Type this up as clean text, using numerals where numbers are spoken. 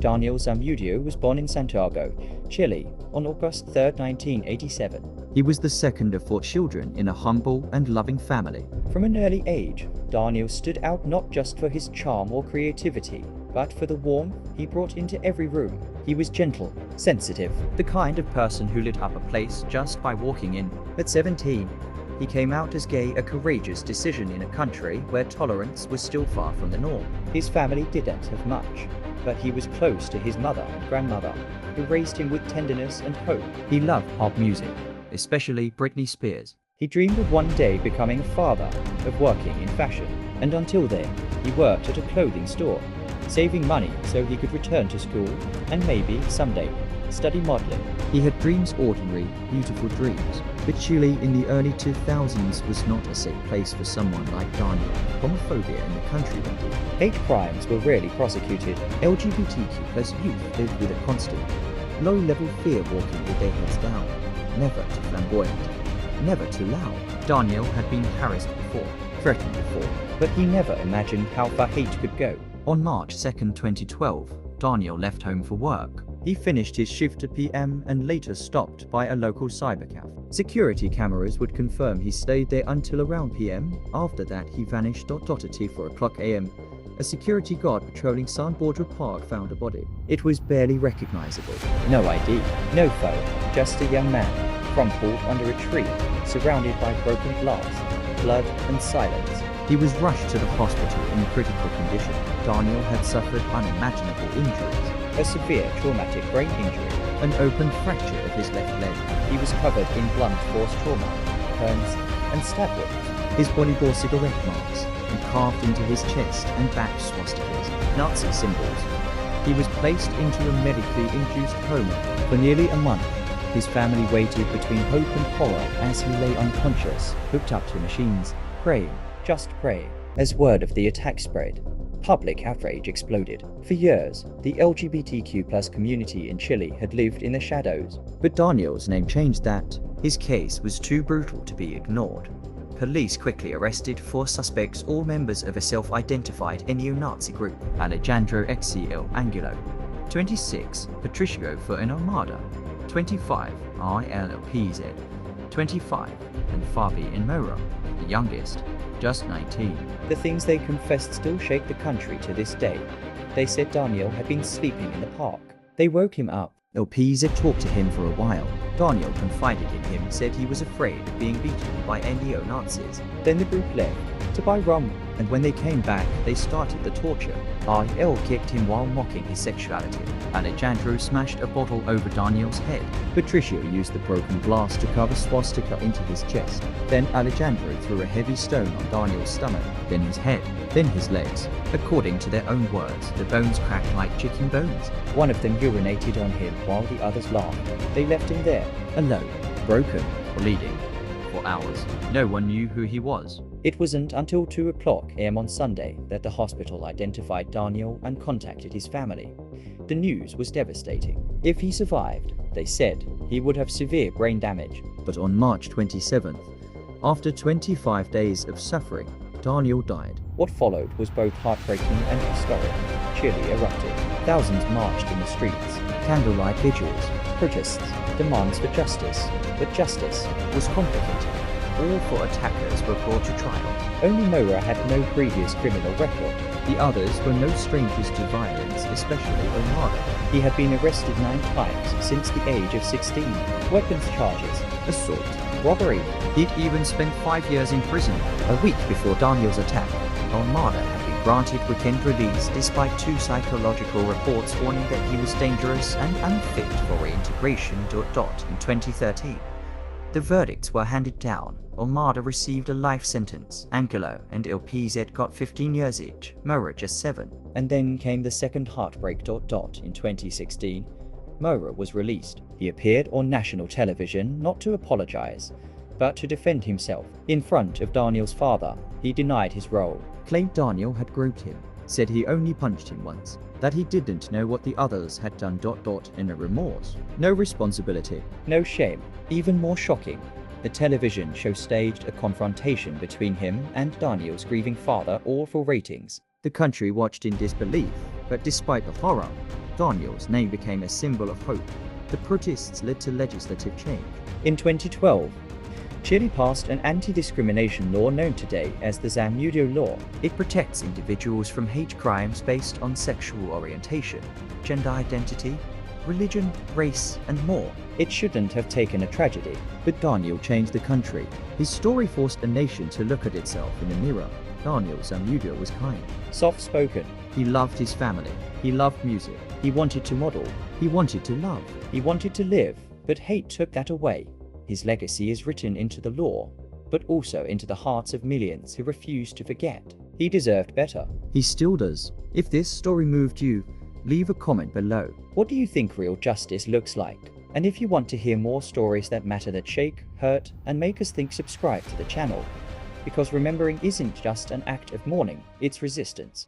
Daniel Zamudio was born in Santiago, Chile, on August 3, 1987. He was the second of 4 children in a humble and loving family. From an early age, Daniel stood out not just for his charm or creativity, but for the warmth he brought into every room. He was gentle, sensitive, the kind of person who lit up a place just by walking in. At 17, he came out as gay, a courageous decision in a country where tolerance was still far from the norm. His family didn't have much, but he was close to his mother and grandmother, who raised him with tenderness and hope. He loved pop music, especially Britney Spears. He dreamed of one day becoming a father, of working in fashion, and until then, he worked at a clothing store, saving money so he could return to school and maybe, someday, study modeling. He had dreams, ordinary, beautiful dreams. But Chile in the early 2000s was not a safe place for someone like Daniel. Homophobia in the country went deep. Hate crimes were rarely prosecuted. LGBTQ+ youth lived with a constant, low-level fear, walking with their heads down. Never too flamboyant, never too loud. Daniel had been harassed before, threatened before, but he never imagined how far hate could go. On March 2, 2012, Daniel left home for work. He finished his shift at PM and later stopped by a local cybercafe. Security cameras would confirm he stayed there until around PM. After that, he vanished. At 4:00 AM, a security guard patrolling San Borja Park found a body. It was barely recognizable. No ID, no phone, just a young man, crumpled under a tree, surrounded by broken glass, blood and silence. He was rushed to the hospital in critical condition. Daniel had suffered unimaginable injuries. A severe traumatic brain injury, an open fracture of his left leg. He was covered in blunt force trauma, burns, and stab wounds. His body bore cigarette marks, and carved into his chest and back swastikas, Nazi symbols. He was placed into a medically induced coma. For nearly a month, his family waited between hope and horror as he lay unconscious, hooked up to machines, praying, just praying. As word of the attack spread, public outrage exploded. For years, the LGBTQ+ community in Chile had lived in the shadows. But Daniel's name changed that. His case was too brutal to be ignored. Police quickly arrested 4 suspects, all members of a self-identified neo-Nazi group: Alejandro XCL Angulo, 26, Patricio Fuentes Armada, 25, ILLPZ, 25, and Fabi Mora, the youngest, just 19. The things they confessed still shake the country to this day. They said Daniel had been sleeping in the park. They woke him up. LPZ talked to him for a while. Daniel confided in him, said he was afraid of being beaten by neo-Nazis. Then the group left to buy rum, and when they came back, they started the torture. IL kicked him while mocking his sexuality. Alejandro smashed a bottle over Daniel's head. Patricio used the broken glass to carve a swastika into his chest. Then Alejandro threw a heavy stone on Daniel's stomach, then his head, then his legs. According to their own words, the bones cracked like chicken bones. One of them urinated on him while the others laughed. They left him there, alone, broken, bleeding. For hours, no one knew who he was. It wasn't until 2:00 AM on Sunday that the hospital identified Daniel and contacted his family. The news was devastating. If he survived, they said, he would have severe brain damage. But on March 27th, after 25 days of suffering, Daniel died. What followed was both heartbreaking and historic. Chile erupted. Thousands marched in the streets. Candlelight vigils, protests, demands for justice. But justice was complicated. All 4 attackers were brought to trial. Only Mora had no previous criminal record. The others were no strangers to violence, especially Omar. He had been arrested 9 times since the age of 16. Weapons charges, assault, robbery. He'd even spent 5 years in prison. A week before Daniel's attack, Almada had been granted weekend release despite 2 psychological reports warning that he was dangerous and unfit for reintegration. In 2013, the verdicts were handed down. Almada received a life sentence. Angulo and LPZ got 15 years each. Mora just 7. And then came the second heartbreak. In 2016, Mora was released. He appeared on national television not to apologize, but to defend himself. In front of Daniel's father, he denied his role, claimed Daniel had groped him, said he only punched him once, that he didn't know what the others had done. In a remorse. No responsibility. No shame. Even more shocking, the television show staged a confrontation between him and Daniel's grieving father, all for ratings. The country watched in disbelief, but despite the horror, Daniel's name became a symbol of hope. The protests led to legislative change. In 2012, Chile passed an anti-discrimination law known today as the Zamudio Law. It protects individuals from hate crimes based on sexual orientation, gender identity, religion, race, and more. It shouldn't have taken a tragedy. But Daniel changed the country. His story forced a nation to look at itself in the mirror. Daniel Zamudio was kind. Soft-spoken. He loved his family. He loved music. He wanted to model. He wanted to love. He wanted to live, but hate took that away. His legacy is written into the law, but also into the hearts of millions who refuse to forget. He deserved better. He still does. If this story moved you, leave a comment below. What do you think real justice looks like? And if you want to hear more stories that matter, that shake, hurt, and make us think, subscribe to the channel. Because remembering isn't just an act of mourning, it's resistance.